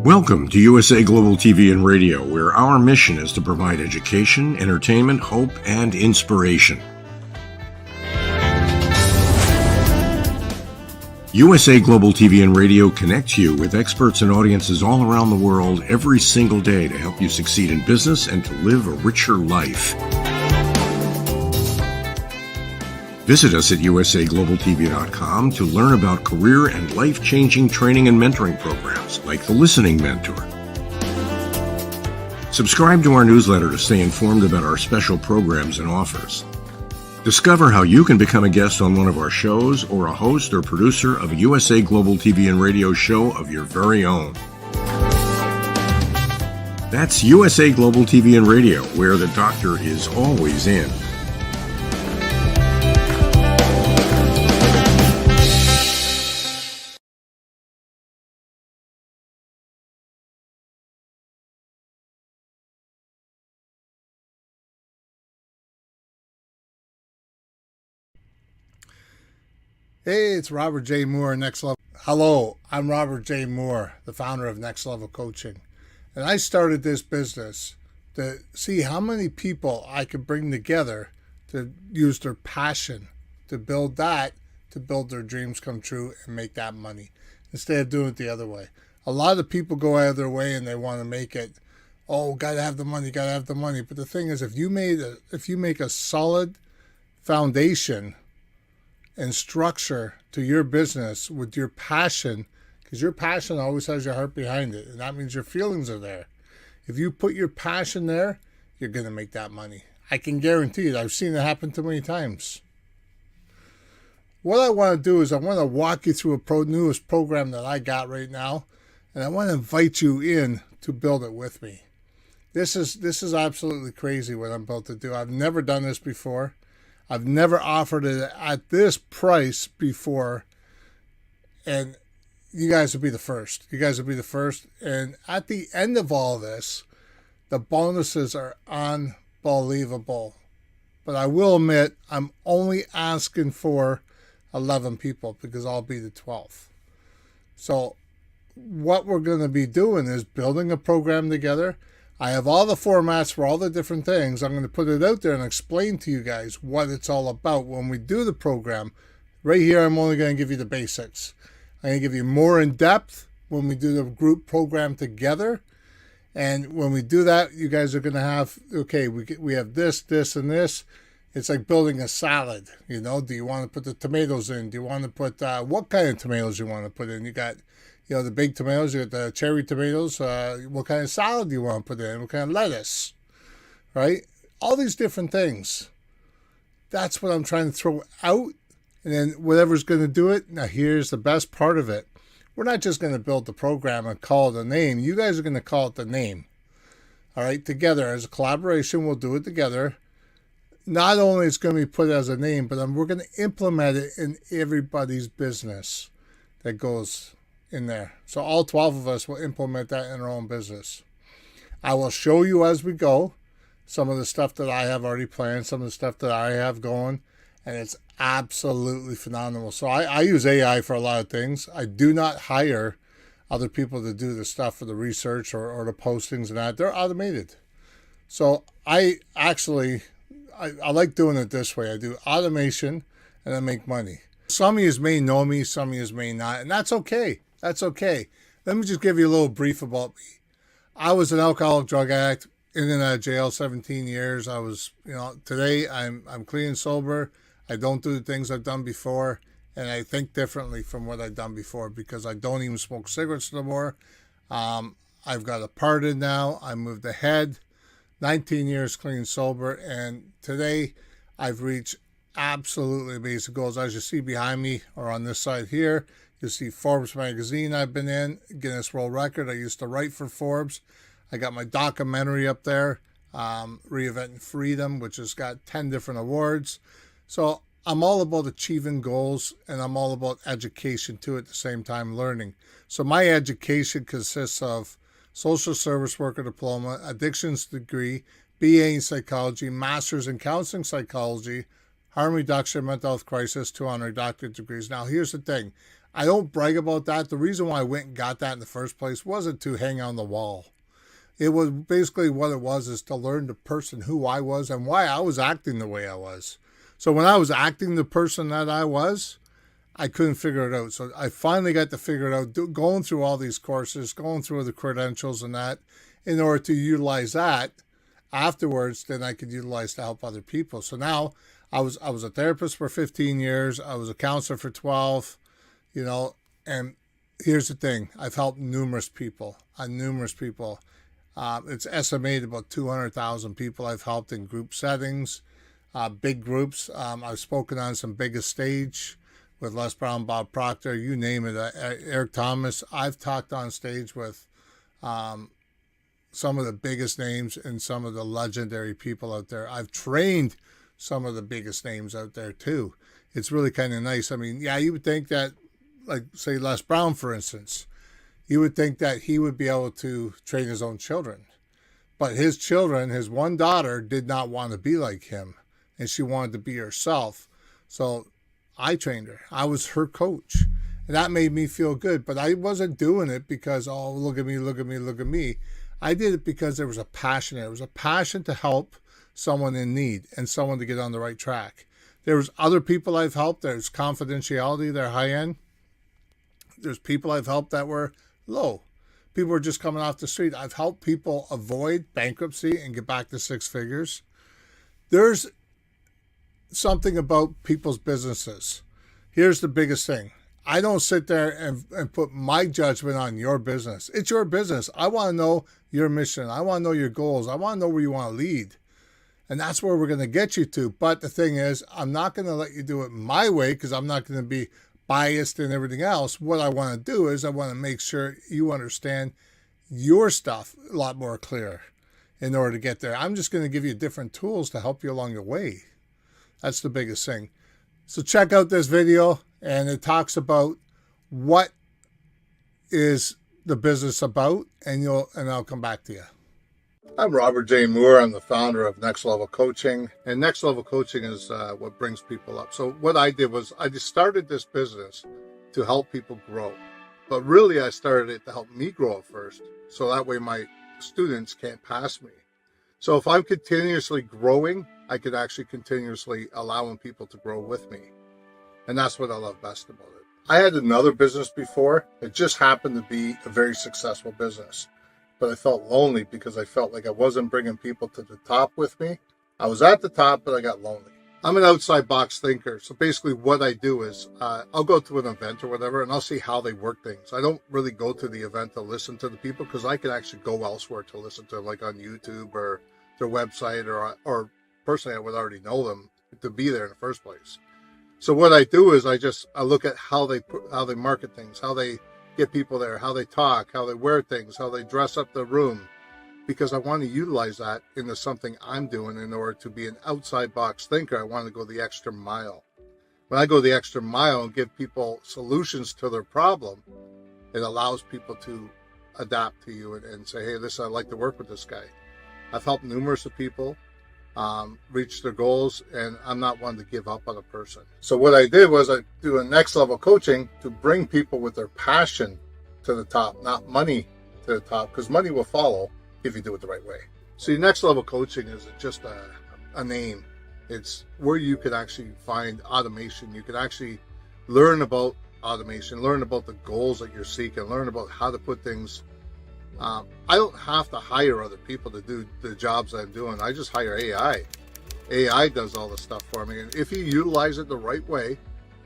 Welcome to USA Global TV and Radio, where our mission is to provide education, entertainment, hope, and inspiration. USA Global TV and Radio connects you with experts and audiences all around the world every single day to help you succeed in business and to live a richer life. Visit us at usaglobaltv.com to learn about career and life-changing training and mentoring programs like the Listening Mentor. Subscribe to our newsletter to stay informed about our special programs and offers. Discover how you can become a guest on one of our shows or a host or producer of a USA Global TV and Radio show of your very own. That's USA Global TV and Radio, where the doctor is always in. Hey, it's Robert J. Moore, Next Level. Hello, I'm Robert J. Moore, the founder of Next Level Coaching. And I started this business to see how many people I could bring together to use their passion to build that, to build their dreams come true and make that money, instead of doing it the other way. A lot of people go out of their way and they want to make it, oh, gotta have the money, gotta have the money. But the thing is, if you make a solid foundation and structure to your business with your passion, because your passion always has your heart behind it, and that means your feelings are there. If you put your passion there, you're going to make that money. I can guarantee it. I've seen it happen too many times. What I want to do is I want to walk you through a newest program that I got right now, and I want to invite you in to build it with me. This is absolutely crazy what I'm about to do. I've never done this before. I've never offered it at this price before, and you guys will be the first. You guys will be the first. And at the end of all this, the bonuses are unbelievable. But I will admit, I'm only asking for 11 people because I'll be the 12th. So what we're going to be doing is building a program together. I have all the formats for all the different things. I'm going to put it out there and explain to you guys what it's all about when we do the program. Right here, I'm only going to give you the basics. I'm going to give you more in depth when we do the group program together. And when we do that, you guys are going to have, okay, we have this, this, and this. It's like building a salad. You know, do you want to put the tomatoes in? Do you want to put, what kind of tomatoes you want to put in? You got, you know, the big tomatoes, you got the cherry tomatoes. What kind of salad do you want to put in? What kind of lettuce, right? All these different things. That's what I'm trying to throw out. And then whatever's going to do it. Now, here's the best part of it. We're not just going to build the program and call it a name. You guys are going to call it the name. All right, together as a collaboration, we'll do it together. Not only is it going to be put as a name, but we're going to implement it in everybody's business that goes in there. So all 12 of us will implement that in our own business. I will show you as we go some of the stuff that I have already planned, some of the stuff that I have going, and it's absolutely phenomenal. So I use AI for a lot of things. I do not hire other people to do the stuff for the research or the postings and that. They're automated. So I like doing it this way. I do automation and I make money. Some of you may know me, some of you may not, and that's okay. That's okay. Let me just give you a little brief about me. I was an alcoholic drug addict, in and out of jail 17 years. I was, today I'm clean and sober. I don't do the things I've done before, and I think differently from what I've done before because I don't even smoke cigarettes no more. I've got a pardon now. I moved ahead. 19 years clean and sober, and today I've reached absolutely amazing goals. As you see behind me or on this side here, you see Forbes magazine I've been in, Guinness World Record. I used to write for Forbes. I got my documentary up there, Reinventing Freedom, which has got 10 different awards. So I'm all about achieving goals, and I'm all about education too at the same time, learning. So my education consists of social service worker diploma, addictions degree, BA in psychology, master's in counseling psychology, harm reduction, mental health crisis, 200 doctorate degrees. Now, here's the thing. I don't brag about that. The reason why I went and got that in the first place wasn't to hang on the wall. It was basically what it was is to learn the person who I was and why I was acting the way I was. So when I was acting the person that I was, I couldn't figure it out. So I finally got to figure it out, going through all these courses, going through the credentials and that, in order to utilize that afterwards, then I could utilize to help other people. So now I was a therapist for 15 years. I was a counselor for 12, and here's the thing. I've helped numerous people. It's estimated about 200,000 people I've helped in group settings, big groups. I've spoken on some biggest stage with Les Brown, Bob Proctor, you name it, Eric Thomas. I've talked on stage with some of the biggest names and some of the legendary people out there. I've trained some of the biggest names out there too. It's really kind of nice. I mean, yeah, you would think that, like, say, Les Brown, for instance, you would think that he would be able to train his own children. But his children, his one daughter, did not want to be like him, and she wanted to be herself. So I trained her. I was her coach. And that made me feel good. But I wasn't doing it because, oh, look at me, look at me, look at me. I did it because there was a passion there. There was a passion to help someone in need and someone to get on the right track. There was other people I've helped. There's confidentiality. They're high end. There's people I've helped that were low. People were just coming off the street. I've helped people avoid bankruptcy and get back to six figures. There's something about people's businesses. Here's the biggest thing. I don't sit there and put my judgment on your business. It's your business. I want to know your mission. I want to know your goals. I want to know where you want to lead. And that's where we're going to get you to. But the thing is, I'm not going to let you do it my way because I'm not going to be biased and everything else. What I want to do is I want to make sure you understand your stuff a lot more clear in order to get there. I'm just going to give you different tools to help you along the way. That's the biggest thing. So check out this video, and it talks about what is the business about, and I'll come back to you. I'm Robert J. Moore. I'm the founder of Next Level Coaching, and Next Level Coaching is what brings people up. So what I did was I just started this business to help people grow, but really I started it to help me grow at first, so that way my students can't pass me. So if I'm continuously growing, I could actually continuously allowing people to grow with me. And that's what I love best about it. I had another business before. It just happened to be a very successful business. But I felt lonely because I felt like I wasn't bringing people to the top with me. I was at the top, but I got lonely. I'm an outside box thinker. So basically what I do is I'll go to an event or whatever, and I'll see how they work things. I don't really go to the event to listen to the people because I can actually go elsewhere to listen to them, like on YouTube or their website, or personally I would already know them to be there in the first place. So what I do is I look at how they market things, how they get people there, how they talk, how they wear things, how they dress up the room, because I want to utilize that into something I'm doing in order to be an outside box thinker. I want to go the extra mile. When I go the extra mile and give people solutions to their problem, it allows people to adapt to you and say, hey, I'd like to work with this guy. I've helped numerous of people reach their goals, and I'm not one to give up on a person. So what I did was I do a next level coaching to bring people with their passion to the top, not money to the top, because money will follow if you do it the right way. So next level coaching is just a name. It's where you could actually find automation. You could actually learn about automation, learn about the goals that you're seeking, learn about how to put things. I don't have to hire other people to do the jobs I'm doing. I just hire AI. AI does all the stuff for me. And if you utilize it the right way,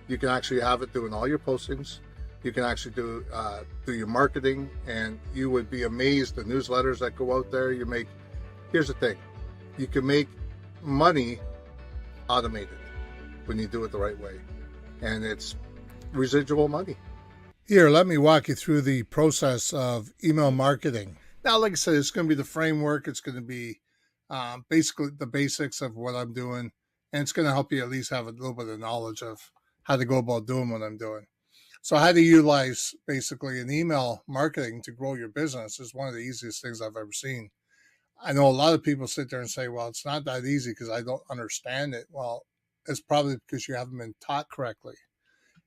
you can actually have it doing all your postings. You can actually do your marketing, and you would be amazed the newsletters that go out there. Here's the thing, you can make money automated when you do it the right way, and it's residual money. Here, let me walk you through the process of email marketing. Now, like I said, it's going to be the framework. It's going to be basically the basics of what I'm doing, and it's going to help you at least have a little bit of knowledge of how to go about doing what I'm doing. So how to utilize basically an email marketing to grow your business is one of the easiest things I've ever seen. I know a lot of people sit there and say, well, it's not that easy because I don't understand it. Well, it's probably because you haven't been taught correctly.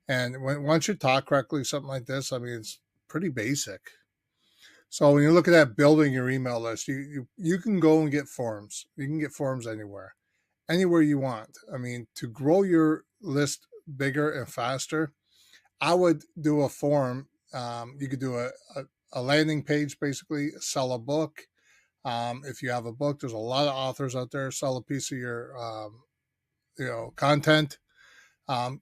And once you're taught correctly, something like this, I mean, it's pretty basic. So when you're looking at building your email list, you can go and get forms. You can get forms anywhere you want. I mean, to grow your list bigger and faster, I would do a form. You could do a landing page, basically sell a book. If you have a book, there's a lot of authors out there. Sell a piece of your content. Um,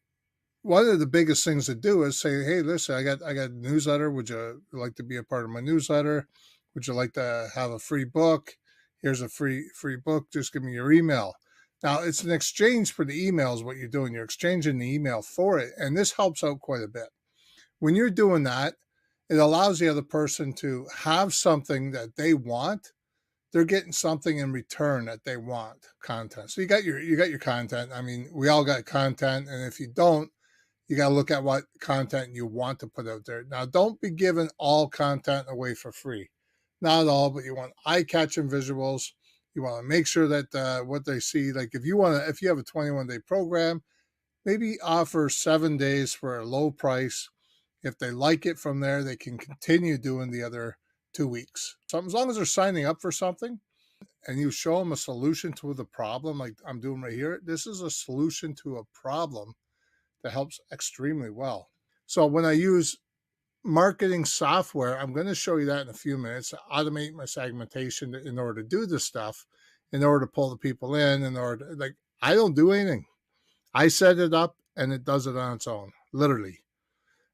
One of the biggest things to do is say, hey, listen, I got a newsletter. Would you like to be a part of my newsletter? Would you like to have a free book? Here's a free book. Just give me your email. Now, it's an exchange for the email is what you're doing. You're exchanging the email for it. And this helps out quite a bit. When you're doing that, it allows the other person to have something that they want. They're getting something in return that they want, content. So you got your content. I mean, we all got content. And if you don't, you got to look at what content you want to put out there. Now, don't be giving all content away for free. Not all, but you want eye-catching visuals. You want to make sure that what they see, like if you have a 21-day program, maybe offer 7 days for a low price. If they like it from there, they can continue doing the other 2 weeks. So as long as they're signing up for something and you show them a solution to the problem, like I'm doing right here, this is a solution to a problem that helps extremely well. So when I use marketing software, I'm going to show you that in a few minutes, to automate my segmentation in order to do this stuff, in order to pull the people in order to, I don't do anything. I set it up and it does it on its own, literally.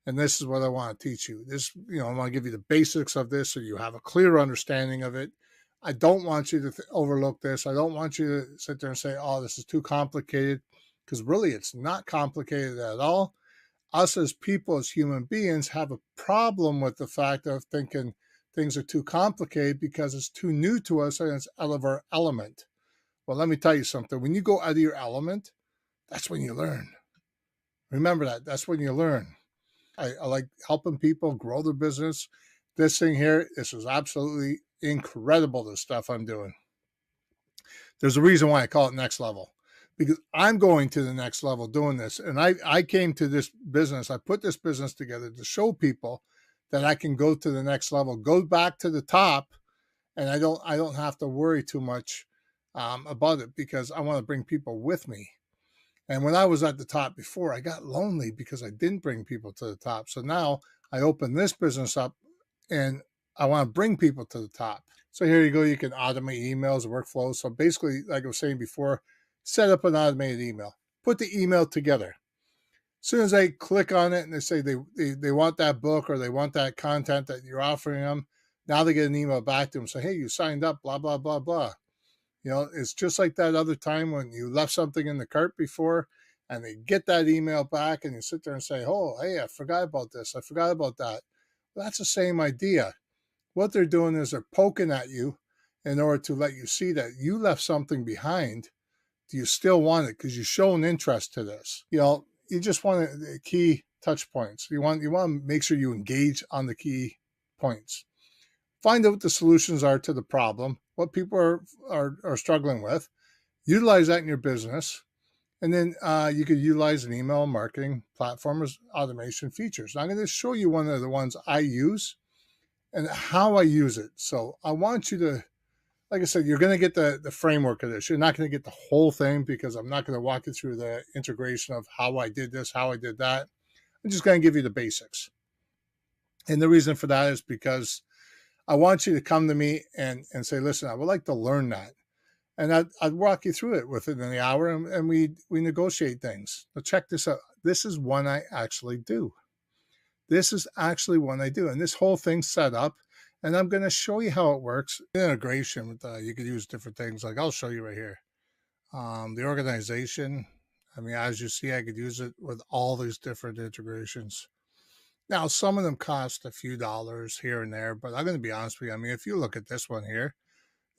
And this is what I want to teach you. I want to give you the basics of this so you have a clear understanding of it. I don't want you to overlook this. I don't want you to sit there and say, oh, this is too complicated, because really it's not complicated at all. Us as people, as human beings, have a problem with the fact of thinking things are too complicated because it's too new to us and it's out of our element. Well, let me tell you something. When you go out of your element, that's when you learn. Remember that. That's when you learn. I like helping people grow their business. This thing here, this is absolutely incredible, the stuff I'm doing. There's a reason why I call it next level, because I'm going to the next level doing this. And I came to this business, I put this business together to show people that I can go to the next level, go back to the top, and I don't have to worry too much about it, because I want to bring people with me. And when I was at the top before, I got lonely because I didn't bring people to the top. So now I open this business up and I want to bring people to the top. So here you go. You can automate emails, workflows. So basically, like I was saying before, set up an automated email. Put the email together. As soon as they click on it and they say they want that book or they want that content that you're offering them, now they get an email back to them. Say, hey, you signed up, blah, blah, blah, blah. It's just like that other time when you left something in the cart before and they get that email back and you sit there and say, oh, hey, I forgot about this. I forgot about that. Well, that's the same idea. What they're doing is they're poking at you in order to let you see that you left something behind. Do you still want it? Because you show an interest to this. You just want the key touch points. You want to make sure you engage on the key points. Find out what the solutions are to the problem, what people are struggling with. Utilize that in your business. And then you could utilize an email marketing platform as automation features. I'm going to show you one of the ones I use and how I use it. So I want you to, like I said, you're going to get the framework of this. You're not going to get the whole thing, because I'm not going to walk you through the integration of how I did this, how I did that. I'm just going to give you the basics. And the reason for that is because I want you to come to me and say, listen, I would like to learn that. And I'd walk you through it within the hour, and we negotiate things. Now check this out. This is one I actually do. This is actually one I do. And this whole thing's set up, and I'm going to show you how it works. Integration with you could use different things. Like I'll show you right here. The organization. I mean, as you see, I could use it with all these different integrations. Now, some of them cost a few dollars here and there, but I'm going to be honest with you. I mean, if you look at this one here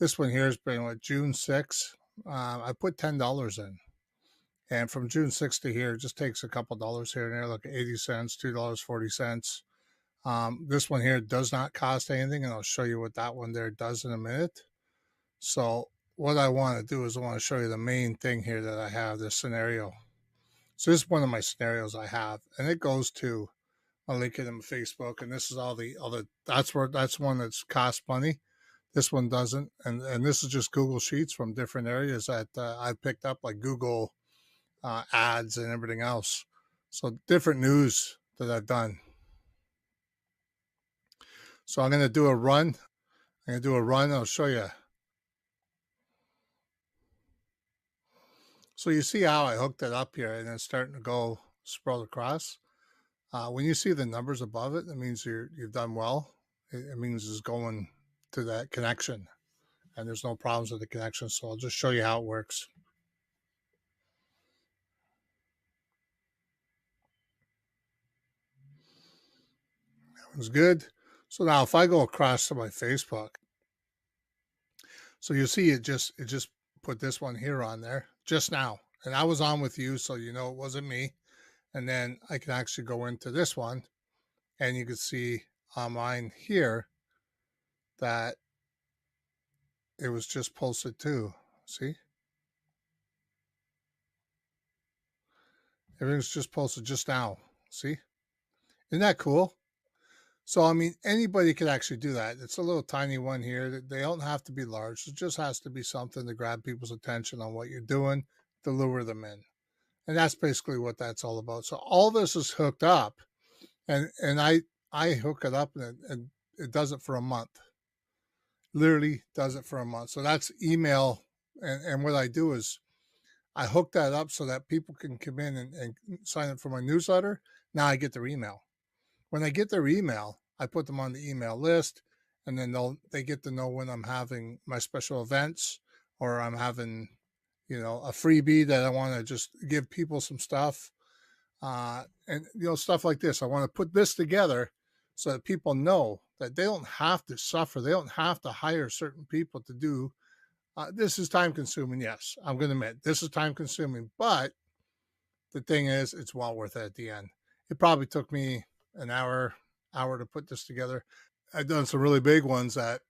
has been June 6th. I put $10 in. And from June 6th to here, it just takes a couple dollars here and there, like 80 cents, $2.40. This one here does not cost anything, and I'll show you what that one there does in a minute. So what I want to do is I want to show you the main thing here that I have, this scenario. So this is one of my scenarios I have, and it goes to, I'll link it in Facebook, and this is all the other, that's one that's cost money. This one doesn't, and this is just Google Sheets from different areas that I picked up, like Google ads and everything else. So different news that I've done. So I'm going to do a run. I'll show you. So you see how I hooked it up here, and it's starting to go scroll across. When you see the numbers above it, that means you've done well. It means it's going to that connection, and there's no problems with the connection. So I'll just show you how it works. That one's good. So now if I go across to my Facebook, so you see it just put this one here on there just now, and I was on with you, so you know it wasn't me. And then I can actually go into this one, and you can see on mine here that it was just posted too. See? Everything's just posted just now. See? Isn't that cool? So, I mean, anybody could actually do that. It's a little tiny one here. They don't have to be large. It just has to be something to grab people's attention on what you're doing to lure them in. And that's basically what that's all about. So all this is hooked up, and I hook it up, and it does it for a month. Literally does it for a month. So that's email. And what I do is I hook that up so that people can come in and sign up for my newsletter. Now I get their email. When I get their email, I put them on the email list, and then they get to know when I'm having my special events, or I'm having, a freebie that I want to just give people some stuff, and stuff like this. I want to put this together so that people know that they don't have to suffer. They don't have to hire certain people to do. This is time consuming. Yes, I'm going to admit this is time consuming, but the thing is, it's well worth it at the end. It probably took me an hour to put this together. I've done some really big ones that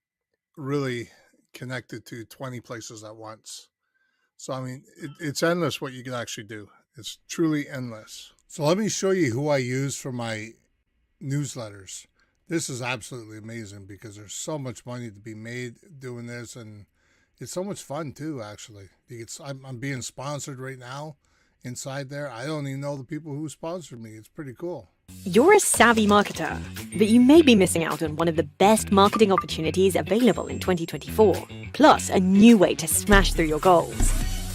really connected to 20 places at once. So, I mean, it's endless what you can actually do. It's truly endless. So let me show you who I use for my newsletters. This is absolutely amazing because there's so much money to be made doing this, and it's so much fun too, actually. I'm being sponsored right now inside there. I don't even know the people who sponsored me. It's pretty cool. You're a savvy marketer, but you may be missing out on one of the best marketing opportunities available in 2024, plus a new way to smash through your goals.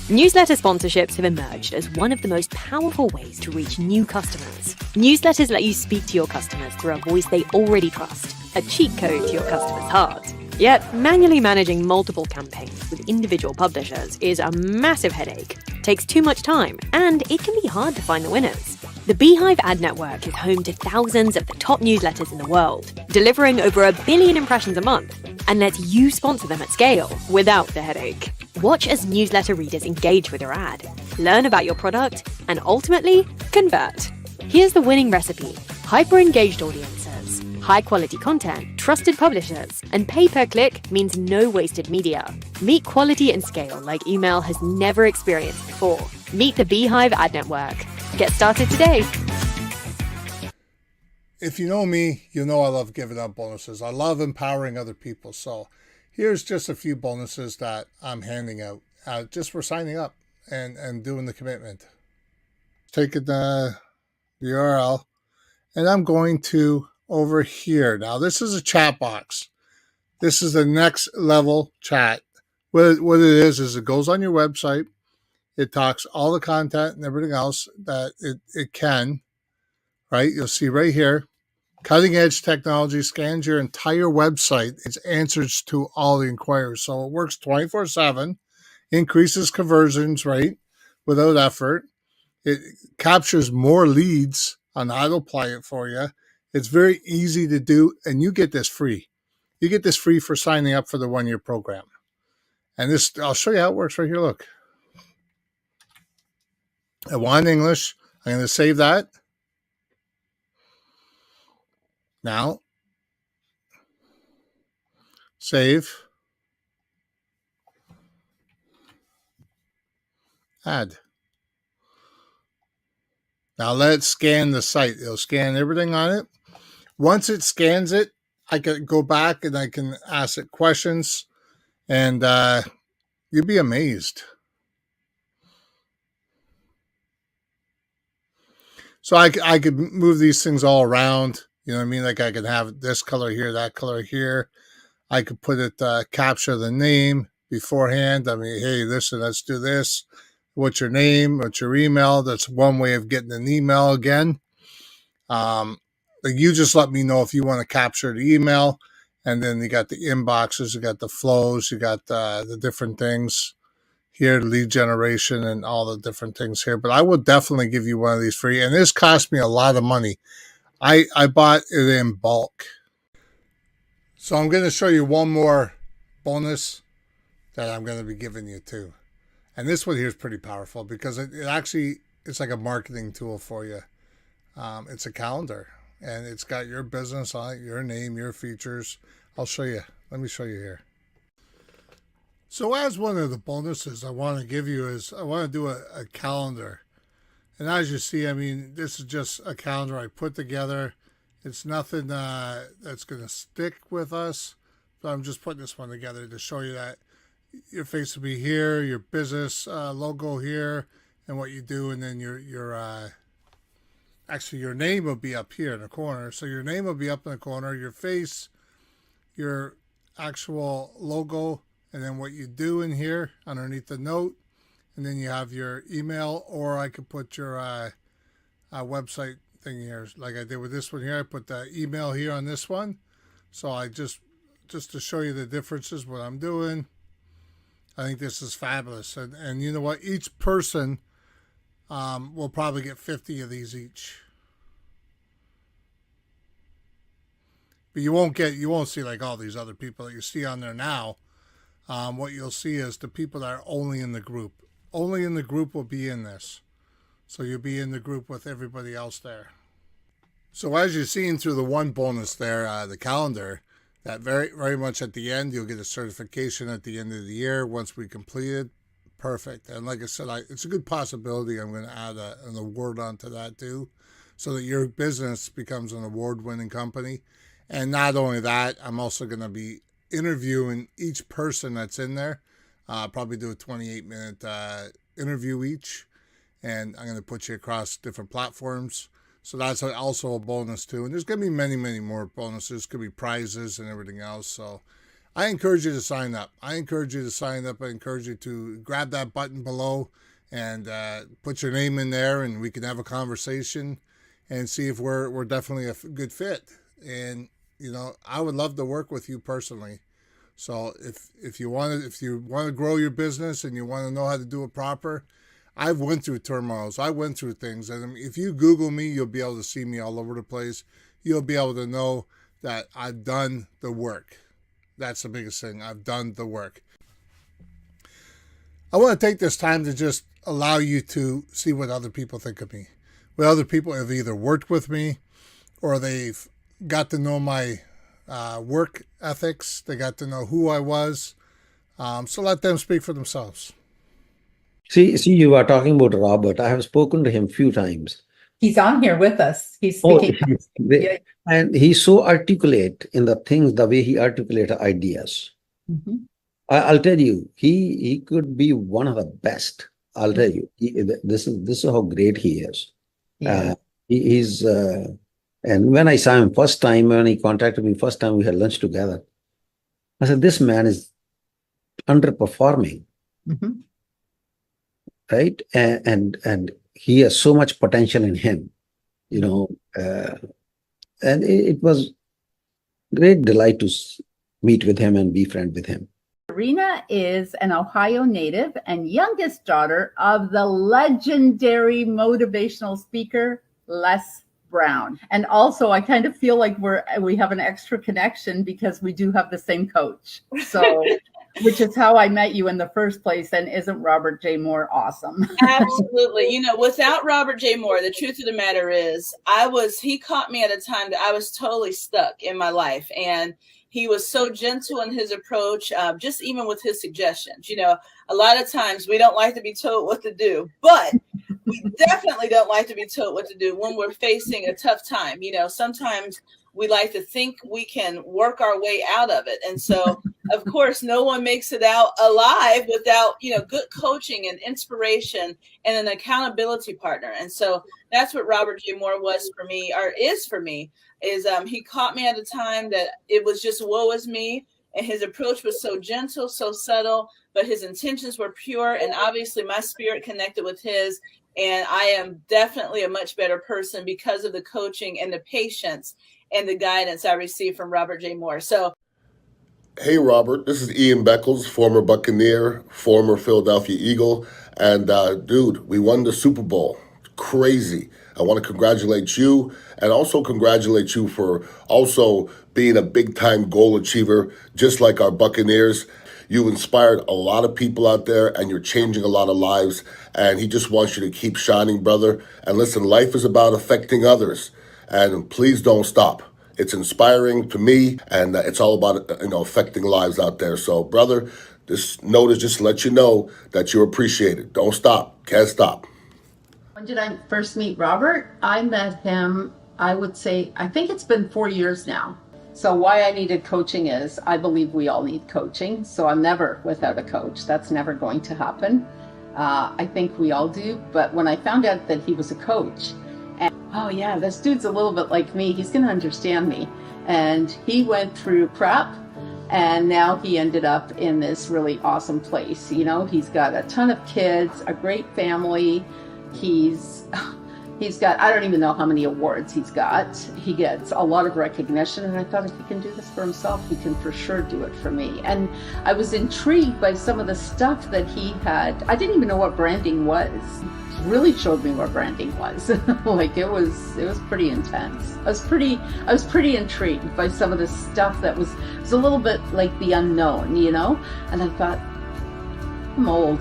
Newsletter sponsorships have emerged as one of the most powerful ways to reach new customers. Newsletters let you speak to your customers through a voice they already trust, a cheat code to your customer's heart. Yet, manually managing multiple campaigns with individual publishers is a massive headache, takes too much time, and it can be hard to find the winners. The Beehive ad network is home to thousands of the top newsletters in the world, delivering over 1 billion impressions a month, and lets you sponsor them at scale without the headache. Watch as newsletter readers engage with your ad, learn about your product, and ultimately convert. Here's the winning recipe: hyper-engaged audiences, high-quality content, trusted publishers, and pay-per-click means no wasted media. Meet quality and scale like email has never experienced before. Meet the Beehive ad network. Get started today. If you know me, you know I love giving out bonuses. I love empowering other people. So here's just a few bonuses that I'm handing out just for signing up and doing the commitment. Taking the URL, and I'm going to over here. Now, this is a chat box. This is the next level chat. What it is it goes on your website. It talks all the content and everything else that it can, right? You'll see right here, cutting edge technology scans your entire website. It's answers to all the inquiries. So it works 24/7, increases conversions rate without effort. It captures more leads on autoplay it for you. It's very easy to do, and you get this free. You get this free for signing up for the 1-year program. And this, I'll show you how it works right here. Look. I want English. I'm going to save that. Now, save. Add. Now let it scan the site. It'll scan everything on it. Once it scans it, I can go back and I can ask it questions, and you'd be amazed. So I could move these things all around. You know what I mean? Like I could have this color here, that color here. I could put it, capture the name beforehand. I mean, hey, listen, let's do this. What's your name? What's your email? That's one way of getting an email again. You just let me know if you want to capture the email. And then you got the inboxes, you got the flows, you got the different things here, lead generation and all the different things here. But I will definitely give you one of these free. And this cost me a lot of money. I bought it in bulk. So I'm going to show you one more bonus that I'm going to be giving you too. And this one here is pretty powerful because it's like a marketing tool for you. It's a calendar and it's got your business on it, your name, your features. I'll show you. Let me show you here. So as one of the bonuses I want to give you is I want to do a calendar. And as you see, I mean, this is just a calendar I put together. It's nothing that's going to stick with us. But I'm just putting this one together to show you that your face will be here, your business logo here, and what you do, and then your name will be up here in the corner. So your name will be up in the corner, your face, your actual logo, and then what you do in here underneath the note, and then you have your email, or I could put your website thing here, like I did with this one here. I put the email here on this one, so I just to show you the differences, what I'm doing. I think this is fabulous. And you know what? Each person will probably get 50 of these each. But you won't see like all these other people that you see on there now. What you'll see is the people that are only in the group. Only in the group will be in this. So you'll be in the group with everybody else there. So as you're seeing through the one bonus there, the calendar, that very, very much at the end, you'll get a certification at the end of the year once we complete it. Perfect. And like I said, it's a good possibility I'm going to add an award onto that too, so that your business becomes an award-winning company. And not only that, I'm also going to be interviewing each person that's in there. Probably do a 28-minute interview each. And I'm going to put you across different platforms. So that's also a bonus too. And there's going to be many, many more bonuses. Could be prizes and everything else. So I encourage you to sign up. I encourage you to grab that button below and put your name in there, and we can have a conversation and see if we're definitely a good fit. And, you know, I would love to work with you personally. So if you want to grow your business and you want to know how to do it proper, I've went through turmoils. I went through things. And if you Google me, you'll be able to see me all over the place. You'll be able to know that I've done the work. That's the biggest thing. I've done the work. I want to take this time to just allow you to see what other people think of me. What other people have either worked with me or they've got to know my work ethics. They got to know who I was. So let them speak for themselves. See, you are talking about Robert. I have spoken to him a few times. He's on here with us. He's speaking. And he's so articulate in the things, the way he articulates ideas. Mm-hmm. I'll tell you, he could be one of the best. I'll tell you, this is how great he is. Yeah. He's and when I saw him first time, when he contacted me first time, we had lunch together. I said, this man is underperforming. Mm-hmm. Right? And he has so much potential in him, you know, and it was great delight to meet with him and be friend with him. Serena is an Ohio native and youngest daughter of the legendary motivational speaker, Les Brown. And also, I kind of feel like we have an extra connection because we do have the same coach. So, which is how I met you in the first place. And isn't Robert J. Moore awesome? Absolutely. You know, without Robert J. Moore, the truth of the matter is he caught me at a time that I was totally stuck in my life. And He was so gentle in his approach, just even with his suggestions. A lot of times we don't like to be told what to do, but we definitely don't like to be told what to do when we're facing a tough time. Sometimes we like to think we can work our way out of it. And so, of course, no one makes it out alive without, good coaching and inspiration and an accountability partner. And so that's what Robert J. Moore was for me, or is for me, is he caught me at a time that it was just woe is me. And his approach was so gentle, so subtle, but his intentions were pure. And obviously my spirit connected with his. And I am definitely a much better person because of the coaching and the patience and the guidance I received from Robert J. Moore. So, hey, Robert, this is Ian Beckles, former Buccaneer, former Philadelphia Eagle. And dude, we won the Super Bowl. Crazy. I want to congratulate you and also congratulate you for also being a big-time goal achiever, just like our Buccaneers. You inspired a lot of people out there and you're changing a lot of lives. And he just wants you to keep shining, brother. And listen, life is about affecting others. And please don't stop. It's inspiring to me, and it's all about affecting lives out there. So, brother, this note is just to let you know that you're appreciated. Don't stop. Can't stop. When did I first meet Robert? I met him, I think it's been 4 years now. So why I needed coaching is I believe we all need coaching. So I'm never without a coach. That's never going to happen. I think we all do. But when I found out that he was a coach, oh yeah, this dude's a little bit like me. He's going to understand me. And he went through prep and now he ended up in this really awesome place. He's got a ton of kids, a great family. He's got, I don't even know how many awards he's got. He gets a lot of recognition. And I thought if he can do this for himself, he can for sure do it for me. And I was intrigued by some of the stuff that he had. I didn't even know what branding was. Really showed me what branding was. Like it was pretty intense. I was pretty intrigued by some of the stuff that was a little bit like the unknown, and I thought, I'm old.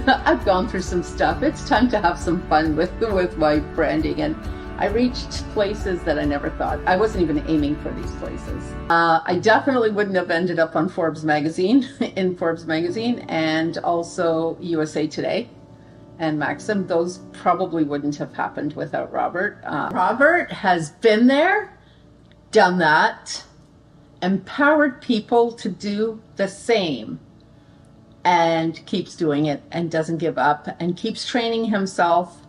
I've gone through some stuff. It's time to have some fun with my branding. And I reached places that I never thought. I wasn't even aiming for these places. I definitely wouldn't have ended up on Forbes magazine, and also USA Today and Maxim. Those probably wouldn't have happened without Robert. Robert has been there, done that, empowered people to do the same, and keeps doing it and doesn't give up and keeps training himself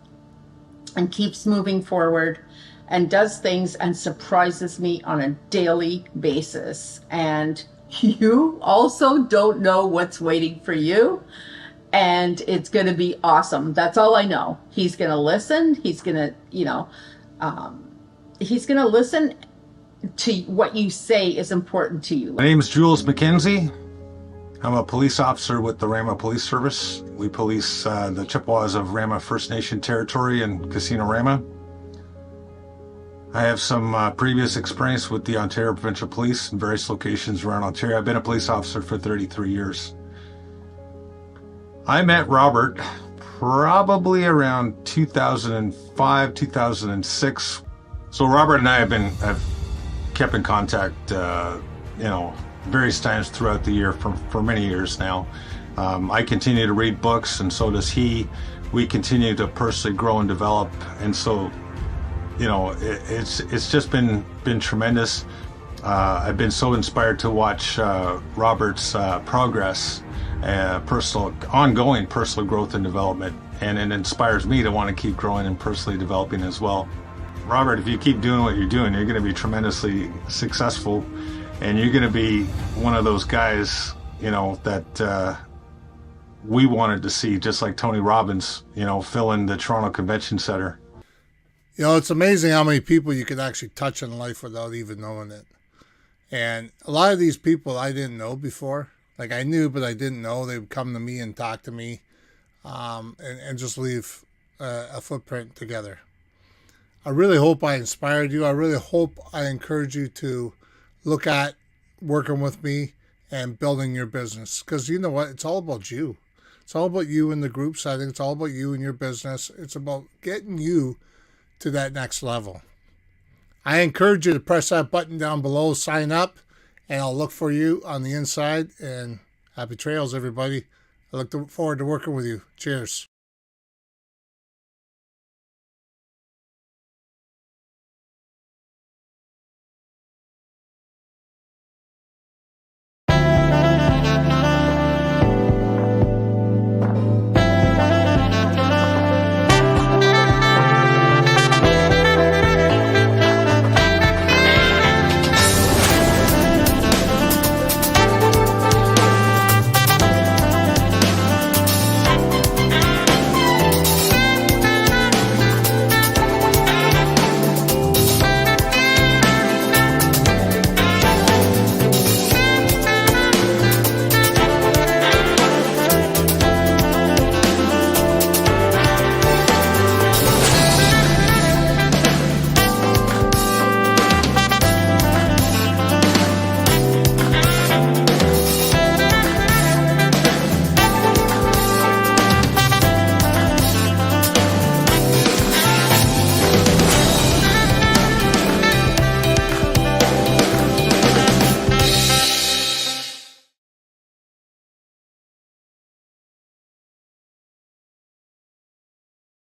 and keeps moving forward and does things and surprises me on a daily basis. And you also don't know what's waiting for you. And it's going to be awesome. That's all I know. He's going to listen. He's going to, he's going to listen to what you say is important to you. My name is Jules McKenzie. I'm a police officer with the Rama Police Service. We police the Chippewas of Rama First Nation territory and Casino Rama. I have some previous experience with the Ontario Provincial Police in various locations around Ontario. I've been a police officer for 33 years. I met Robert probably around 2005, 2006. So Robert and I have kept in contact, various times throughout the year for many years now. I continue to read books, and so does he. We continue to personally grow and develop, and so, it's just been tremendous. I've been so inspired to watch Robert's progress, ongoing personal growth and development, and it inspires me to want to keep growing and personally developing as well. Robert, if you keep doing what you're doing, you're going to be tremendously successful, and you're going to be one of those guys, that we wanted to see, just like Tony Robbins, filling the Toronto Convention Center. It's amazing how many people you could actually touch in life without even knowing it. And a lot of these people I didn't know before. Like I knew, but I didn't know. They would come to me and talk to me and just leave a footprint together. I really hope I inspired you. I really hope I encourage you to look at working with me and building your business. Because you know what? It's all about you. It's all about you in the group setting. It's all about you and your business. It's about getting you to that next level. I encourage you to press that button down below, sign up, And I'll look for you on the inside. And happy trails, everybody. I look forward to working with you. Cheers.